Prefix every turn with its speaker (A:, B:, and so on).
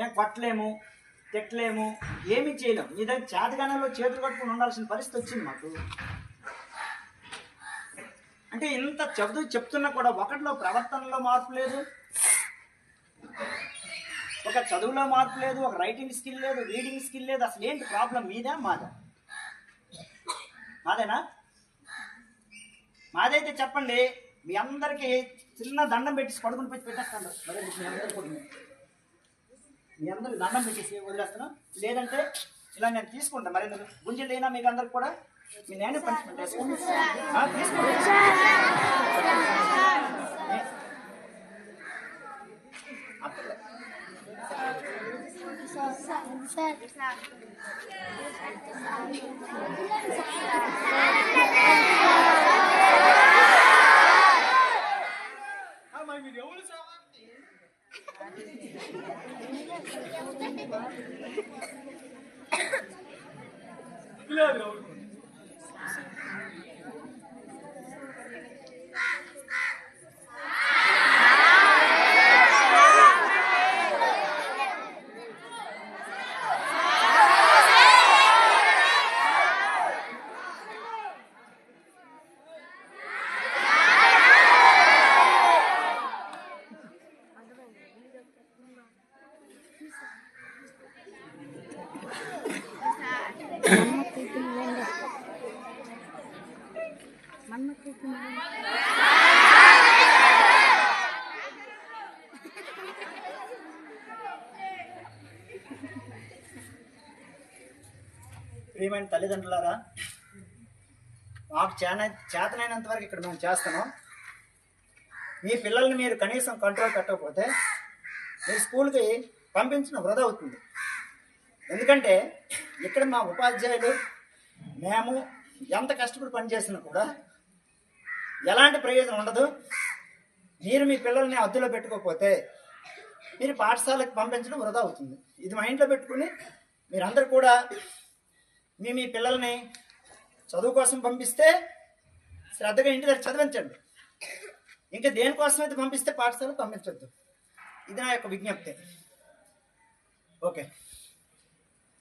A: మేము కొట్టలేము, తిట్టలేము, ఏమీ చేయలేము. మీ దగ్గర చేతగానంలో చేతులు కట్టుకుని ఉండాల్సిన పరిస్థితి వచ్చింది మాకు. అంటే ఇంత చెప్తున్నా కూడా ఒకటిలో ప్రవర్తనలో మార్పు లేదు, ఒక చదువులో మార్పు లేదు, ఒక రైటింగ్ స్కిల్ లేదు, రీడింగ్ స్కిల్ లేదు. అసలు ఏంటి ప్రాబ్లం? మీదా మాదా? మాదేనా? మాదైతే చెప్పండి. మీ అందరికీ చిన్న దండం పెట్టేసి పడుకుని పెట్టి పెట్టేస్తాను. మరి మీ అందరికి దండం పెట్టేసి వదిలేస్తాను. లేదంటే ఇలా నేను తీసుకుంటాను. మరి గుంజలు అయినా మీకు అందరికి కూడా మీ నేనే పనిష్మెంట్ వేసుకుంటాను. ప్రియమైన తల్లిదండ్రులారా, మాకు చేతనైనంత వరకు ఇక్కడ మేము చేస్తున్నాం. మీ పిల్లల్ని మీరు కనీసం కంట్రోల్ పెట్టకపోతే మీరు స్కూల్కి పంపించడం వృధా అవుతుంది. ఎందుకంటే ఇక్కడ మా ఉపాధ్యాయులు మేము ఎంత కష్టపడి పనిచేసినా కూడా ఎలాంటి ప్రయోజనం ఉండదు. మీరు మీ పిల్లల్ని అద్దెలో పెట్టుకోకపోతే మీరు పాఠశాలకు పంపించడం వృధా అవుతుంది. ఇది మైండ్లో పెట్టుకుని మీరందరూ కూడా మీ పిల్లల్ని చదువు కోసం పంపిస్తే శ్రద్ధగా ఇంటి దగ్గర చదివించండి. ఇంకా దేనికోసం అయితే పంపిస్తే పాఠశాలకు పంపించొద్దు. ఇది నా యొక్క విజ్ఞప్తి. ఓకే.